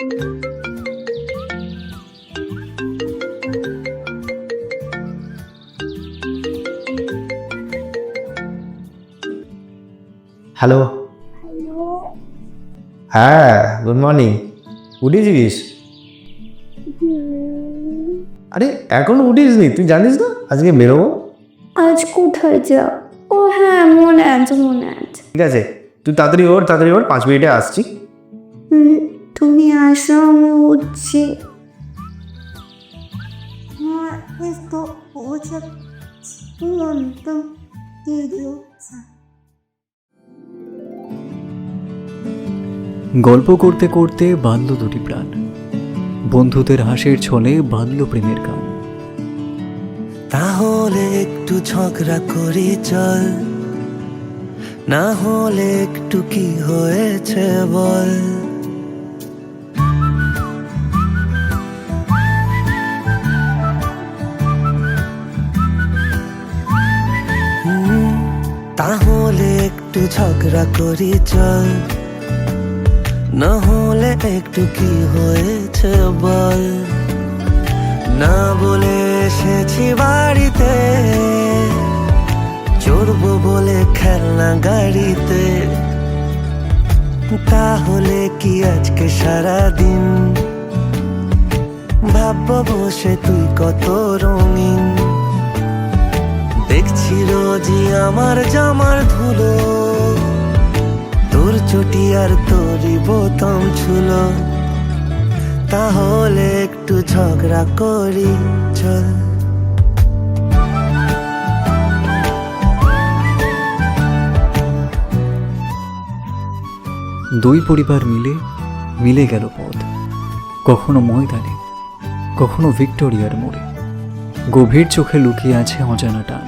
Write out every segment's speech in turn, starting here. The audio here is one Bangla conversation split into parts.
হ্যালো। হ্যাঁ, গুড মর্নিং। উঠেছিস? আরে এখনো উঠিসনি? তুই জানিস না আজকে বেরোবো। আজ কোথায় যা? ও হ্যাঁ, মনে আছে। ঠিক আছে, তুই তাড়াতাড়ি ওঠ, 5 মিনিটে আসছি। তুমি আসো, আমি উঠছি। গল্প করতে করতে বাঁধল দুটি প্রাণ, বন্ধুদের হাসির ছলে বাঁধল প্রেমের গান। তাহলে একটু ঝগড়া করি চল, না হলে একটু কি হয়েছে বল। তাহলে একটু ঝগড়া করি চল, না হলে একটু কি হয়েছে বল। না বলে এসেছি বাড়িতে, চড়বো বলে খেলনা গাড়িতে। তাহলে কি আজকে সারাদিন ভাববো বসে তুই কত রঙিন। দেখছি রোজই আমার জামার ধুলো, তোর চটি আর তোরই বোতাম ছুলো। তাহলে একটু ঝগড়া করি চল। দুই পরিবার মিলে গেল পথ, কখনো ময়দানে, কখনো ভিক্টোরিয়ার মোড়ে। গভীর চোখে লুকিয়ে আছে অজানা টান,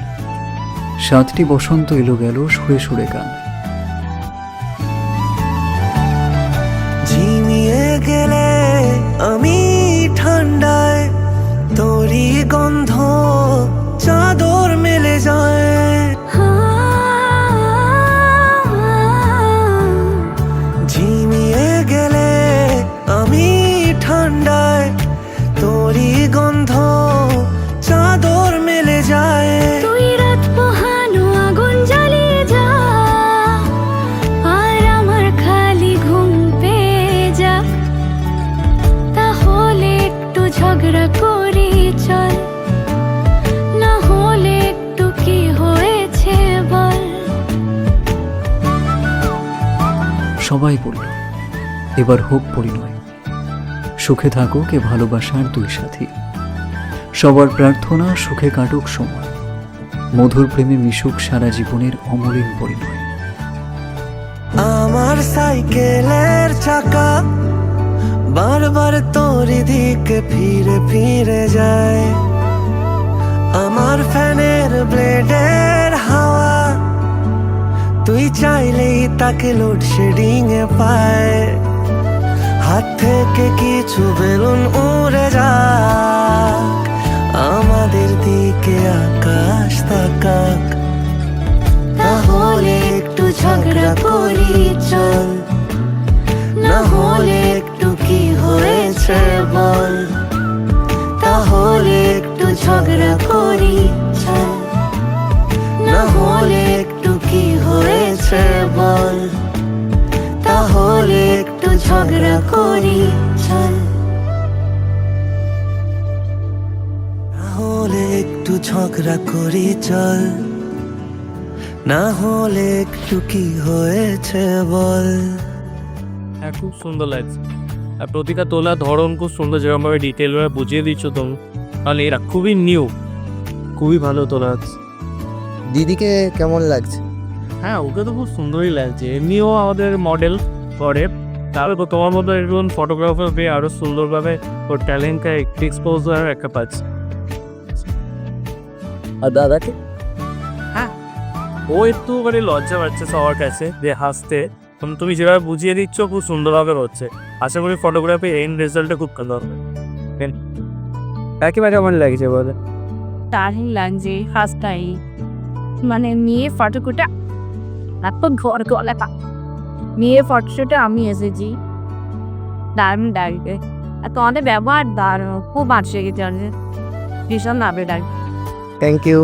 7টি বসন্ত এলো গেল সুরে সুরে গান। ঝিমিয়ে গেলে আমি ঠান্ডায়, তোরই গন্ধ চাদর মেলে যায়। ঝিমিয়ে গেলে আমি ঠান্ডায়, তোরই গন্ধ চাদর মেলে যায়। তুই রাত পোহানো আগুন জ্বালিয়ে যা, আর আমার খালি ঘুম পেয়ে যা। তাহলে একটু ঝগড়া করি চল, না হলে একটু কি হয়েছে বল। সবাই বলল এবার হোক পরিণয়, সুখে থাকুক এ ভালোবাসার দুই সাথী। সবার প্রার্থনা সুখে কাটুক সময়, মধুর প্রেমে মিশুক সারা জীবনের অমলিন পরিণয়। আমার সাইকেলের চাকা বারবার তোর দিকে ফিরে ফিরে যায়। আমার ফ্যানের ব্লেডের হাওয়া তুই চাইলেই তাকে লোডশেডিং এ পায়। হাত থেকে কিছু বেলুন উড়ে যাক, আমাদের দিকে আকাশ তাকাক। তাহলে একটু ঝগড়া করি চল, না হলে একটু কি হয়েছে বল। তাহলে একটু ঝগড়া করি চল, না হলে একটু কি হয়েছে বল। তাহলে একটু ঝগড়া করি চল, তাহলে একটু ঝগড়া করি চল, না হলে একটু কি হয়েছে বল। হ্যাঁ, খুব সুন্দর লাগছে। আর প্রতিটা তোলা ধরন খুব সুন্দর, যেরকমভাবে ডিটেল বুঝিয়ে দিচ্ছ তুমি, তাহলে এরা খুবই নিউ, খুবই ভালো তোলা আছে। দিদিকে কেমন লাগছে? হ্যাঁ, ওকে তো খুব সুন্দরই লাগছে। এমনিও আমাদের মডেল করে, তাহলে তো তোমার মতো একজন ফটোগ্রাফার পেয়ে আরও সুন্দরভাবে ওর ট্যালেন্টটা একটু এক্সপোজার একটা পাচ্ছে। আর দাদাকে? হ্যাঁ, ও একটু মানে লজ্জা পাচ্ছে সবার কাছে যে হাসতে। তুমি যেভাবে বুঝিয়ে দিচ্ছ খুব সুন্দরভাবে হচ্ছে। আশা করি ফটোগ্রাফি এন্ড রেজাল্টটা খুব ভালো হবে। একেবারে কেমন লাগছে বলে? দারুণ লাগছে। ফার্স্ট টাইম মানে মেয়ে ফটোটা এত ঘর গলা মেয়ে ফটোশুটে আমি এসেছি, দারুণ লাগবে। আর তোমাদের ব্যবহার দারুণ, খুব ভালো লেগেছে, ভীষণ ভালো লাগবে। Thank you.